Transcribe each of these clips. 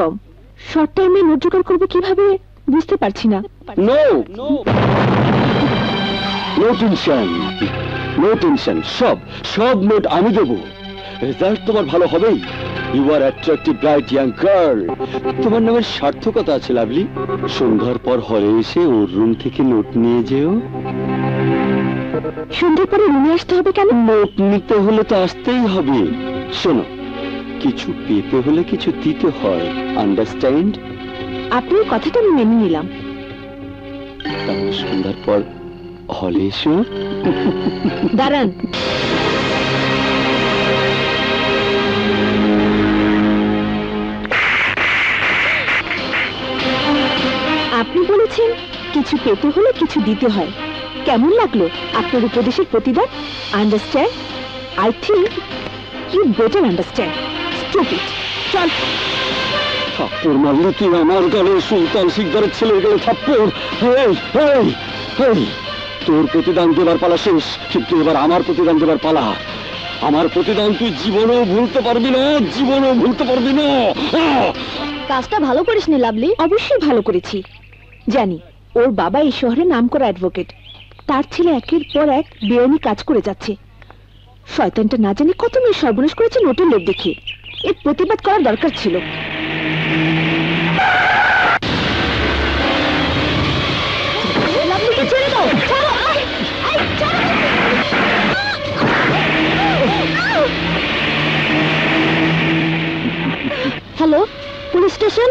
কম, short টাইমে note জোগাড় করবো কিভাবে বুঝতে পারছি না। নো টেনশন, নো টেনশন, সব সব নোট আমি দেবো। রেজাল্ট তোমার ভালো হবেই। You are attractive bright young girl. তোমার নামের সার্থকতা আছে লাভলি। সন্ধ্যার পর হলে এসে ওর রুম থেকে নোট নিয়ে যেও। সন্ধ্যার পরে রুমে আসতে হবে কেন? নোট নিতে হলে তো আসতেই হবে। শোনো, কিছু পেতে হলে কিছু দিতে হয়, আন্ডারস্ট্যান্ড? আপনার কথাটা আমি মেনে নিলাম। তাহলে সন্ধ্যার পর হলে এসো। দাঁড়ান, আপনি বলেছেন কিছু পেতে হলে কিছু দিতে হয়। কেমন লাগলো আপনার উপদেশের প্রতিদান? Understand? I think you better understand. Stupid. চল। থাপ্পড় মারলে তুই আমার গালে সুলতান শিকদারের ছেলের গালে থাপ্পড়। তোর প্রতিদান দেবার পালা শেষ, কিন্তু এবার আমার প্রতিদান দেবার পালা। আমার প্রতিদান তুই জীবনেও ভুলতে পারবি না, জীবনেও ভুলতে পারবি না। কাজটা ভালো করিসনি লাভলি। অবশ্যই ভালো করেছি। জানি ওর বাবা এই শহরে নামকরা অ্যাডভোকেট, তার ছেলে একের পর এক বেআইনি কাজ করে যাচ্ছে। শয়তানটা না জানি কত মেয়ে সর্বনাশ করেছে নোটের লোভ দেখে। এর প্রতিবাদ করার দরকার ছিল। Hello, police station.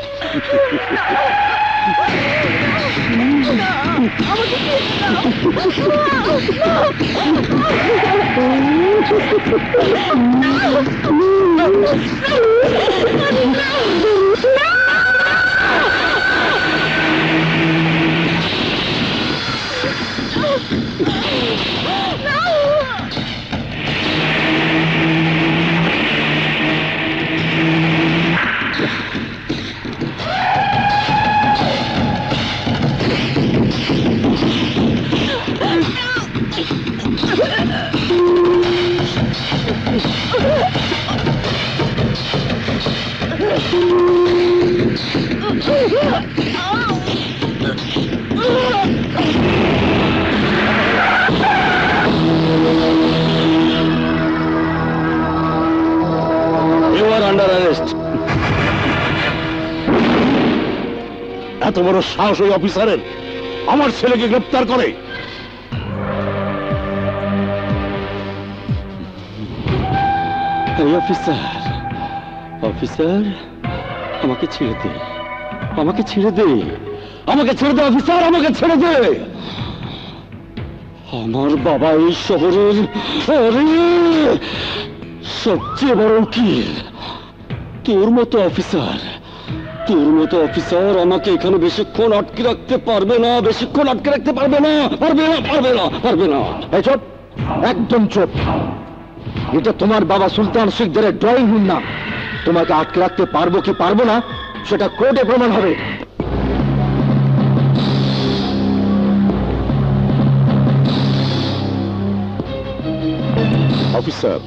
এত বড় সাহস ওই অফিসারের আমার ছেলেকে গ্রেপ্তার করে? অফিসার, অফিসার, আমাকে ছেড়ে দে, আমাকে ছেড়ে দে, আমাকে ছেড়ে দে অফিসার, আমাকে ছেড়ে দে। আমার বাবা এই শহরের সবচেয়ে বড় উকিল। তোর মতো অফিসার, তোর মতো অফিসার আমাকে এখানে বেশিক্ষণ আটকে রাখতে পারবে না, বেশিক্ষণ আটকে রাখতে পারবে না, পারবে না, পারবে না, পারবে না। এই চুপ, একদম চুপ। এটা তোমার বাবা সুলতান শিকদারের ড্রয়িং রুম না। তোমাকে আটকে রাখতে পারবো কি পারবো না সেটা কোর্টে প্রমাণ হবে। অফিসার,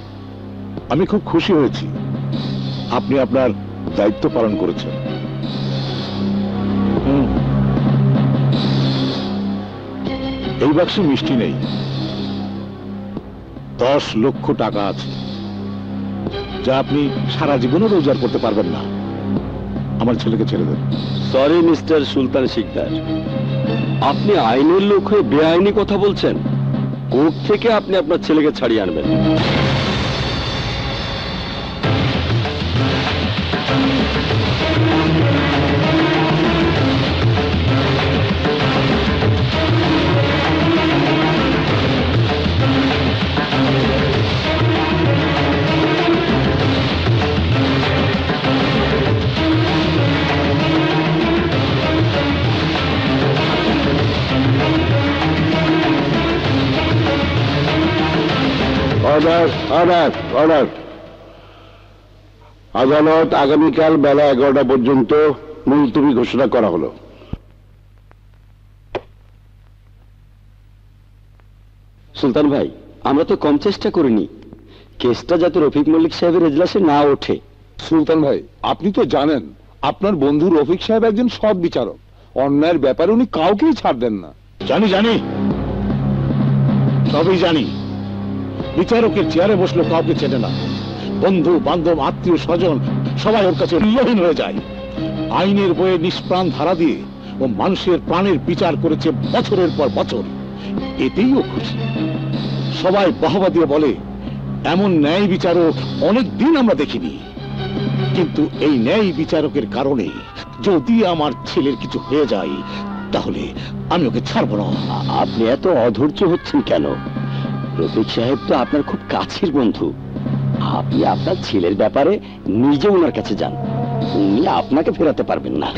আমি খুব খুশি হয়েছি আপনি আপনার দায়িত্ব পালন করেছেন। এই বাক্সে মিষ্টি নেই, 10 লক্ষ টাকা আছে, যা আপনি সারা জীবনও রোজগার করতে পারবেন না। আমার ছেলেকে ছেড়ে দেন। সরি মিস্টার সুলতান শিকদার, আপনি আইনের লোক হয়ে বেআইনি কথা বলছেন। কোর্ট থেকে আপনি আপনার ছেলেকে ছাড়িয়ে আনবেন। Order, order, order. আদালত আগামীকাল বেলা 11টা পর্যন্ত মুলতবি ঘোষণা করা হলো। সুলতান ভাই, আমরা তো কম চেষ্টা করিনি কেসটা যাতে রফিক মল্লিক সাহেবের এজলাসে না ওঠে। সুলতান ভাই, আপনি তো জানেন আপনার বন্ধু রফিক সাহেব একজন সৎ বিচারক, অন্যায়ের ব্যাপারে উনি কাউকেই ছাড় দেন না। জানি জানি, সবই জানি। বিচারকের চেয়ারে বসলে কাউকে চেনে না, বন্ধু বান্ধব আত্মীয় স্বজন সবাই ওর কাছে মূল্যহীন হয়ে যায়। আইনের বইয়ে নিষ্প্রাণ ধারা দিয়ে ও মানুষের প্রাণের বিচার করেছে বছরের পর বছর, এতেই ও খুশি। সবাই বাহবা দিয়ে বলে এমন ন্যায় বিচারক অনেক দিন আমরা দেখিনি। কিন্তু এই ন্যায় বিচারকের কারণে যদি আমার ছেলের কিছু হয়ে যায় তাহলে আমি ওকে ছাড়বো না। আপনি এত অধৈর্য হচ্ছেন কেন? রফিক সাহেব তো আপনার খুব কাছের বন্ধু। আপনি আপনার ছেলের ব্যাপারে নিজে ওনার কাছে যান, উনি আপনাকে ফেরাতে পারবেন না।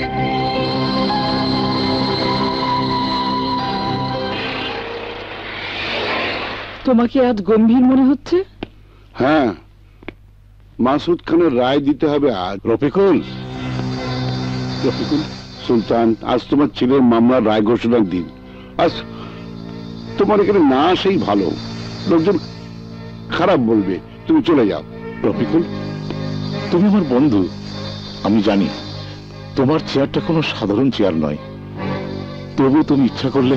তোমাকে আজ গম্ভীর মনে হচ্ছে? হ্যাঁ, মাসুদ খানের রায় দিতে হবে আজ। রফিকুল, রফিকুল সুলতান, আজ তোমার ছেলের মামলার রায় ঘোষণার দিন। আজ তোমার এখানে না আসাই ভালো, লোকজন খারাপ বলবে। তুমি চলে যাও। রফিকুল, তুমি আমার বন্ধু, আমি জানি তোমার চেয়ারটা কোনো সাধারণ চেয়ার নয়, তবু তুমি ইচ্ছা করলে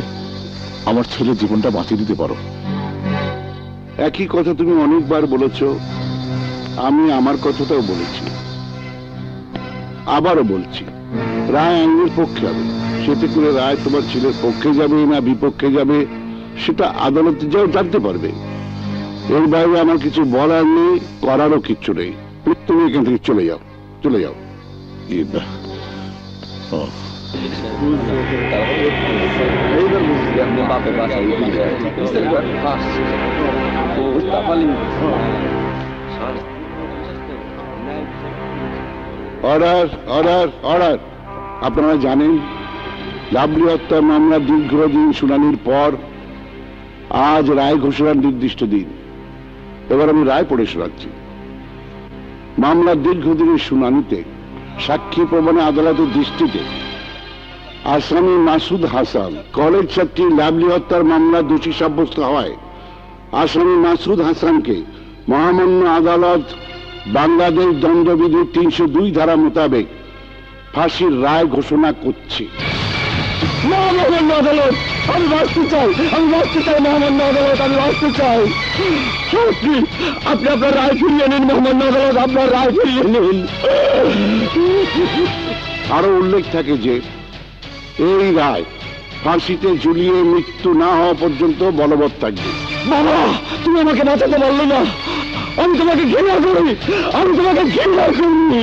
আমার ছেলের জীবনটা বাঁচিয়ে দিতে পারো। একই কথা তুমি অনেকবার বলেছ, আমি আমার কথাটাও বলেছি, আবারও বলছি, রায় আইনের পক্ষে হবে। সেতে করে রায় তোমার ছেলের পক্ষে যাবে না বিপক্ষে যাবে সেটা আদালতে যাও জানতে পারবে। এর বাইরে আমার কিছু বলার নেই, করারও কিচ্ছু নেই। তুমি এখান থেকে চলে যাও, চলে যাও। Order, order, order. আপনারা জানেন লাভলি হত্যা মামলা দীর্ঘদিন শুনানির পর আজ রায় ঘোষণার নির্দিষ্ট দিন। এবার আমি রায় পড়ে শোনাচ্ছি। মামলার দীর্ঘদিনের শুনানিতে সাক্ষী প্রমাণে আদালতের দৃষ্টিতে আসামি মাসুদ হাসান কলেজ ছাত্রী লাভলি হত্যার মামলা দোষী সাব্যস্ত হয়। আসামি মাসুদ হাসানকে মহামান্য আদালত বাংলাদেশ দণ্ডবিধির 302 ধারা মোতাবেক ফাঁসির রায় ঘোষণা করছে। মহামান্য আদালত, আমি বাঁচতে চাই, আমি বাঁচতে চাই। মহামান্য আদালত, আমি বাঁচতে চাই। আপনি আপনার রায় ফিরিয়ে নিন। মহামান্য আদালত, আপনার রায় ফিরিয়ে নিন। আরো উল্লেখ থাকে যে এই রায় ফাঁসিতে ঝুলিয়ে মৃত্যু না হওয়া পর্যন্ত বলবৎ থাকবে। বাবা, তুমি আমাকে বাঁচাতে পারলে না। আমি তোমাকে ঘৃণা করি, আমি তোমাকে ঘৃণা করি।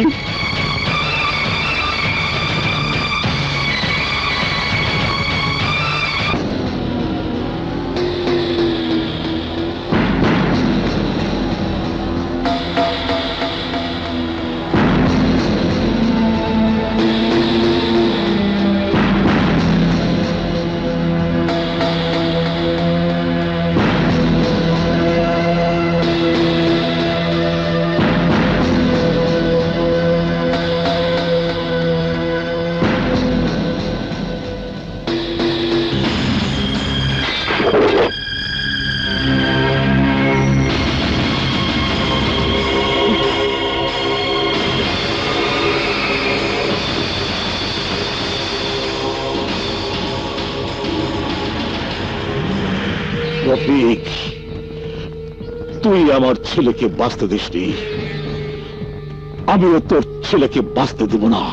রফিক, তুই আমার ছেলেকে বাঁচতে দিসনি, আমিও তোর ছেলেকে বাঁচতে দেব না।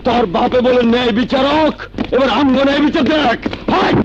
তোর বাপে বলে ন্যায় বিচারক, এবার আমগো ন্যায় বিচার দেখ। হাট!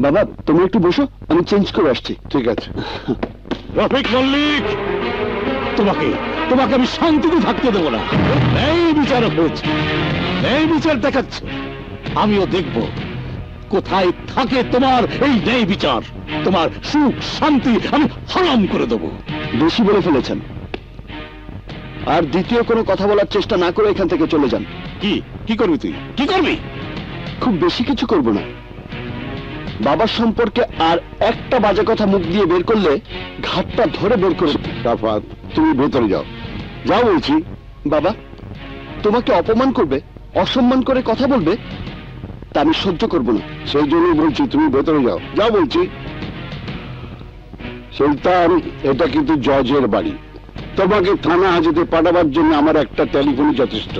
বাবা, তুমি একটু বসো, আমি চেঞ্জ করে আসছি। ঠিক আছে। রফিক মল্লিক, তোমাকে তোমাকে আমি শান্তিতে থাকতে দেবো না। ন্যায় বিচারক হয়েছে, ন্যায় বিচার দেখাচ্ছ, আমিও দেখব কোথায় থাকে তোমার এই ন্যায় বিচার। তোমার সুখ শান্তি আমি হারাম করে দেবো। বেশি বলে ফেলেছেন, আর দ্বিতীয় কোনো কথা বলার চেষ্টা না করে এখান থেকে চলে যান। কি কি করবি তুই, কি করবি? খুব বেশি কিছু করব না। বাবার সম্পর্কে আর একটা বাজে কথা মুখ দিয়ে বের করলে ঘাটটা ধরে বের করে। সাফাত, তুমি ভেতরে যাও, যাও বলছি। বাবা, তোমাকে অপমান করবে, অসম্মান করে কথা বলবে, তা আমি সহ্য করব না। সেই জন্যই বলছি তুমি ভেতরে যাও, যাও বলছি। সুলতান, এটা কিন্তু জজের বাড়ি, তোমাকে থানা হাজতে পাঠাবার জন্য আমার একটা টেলিফোনই যথেষ্ট।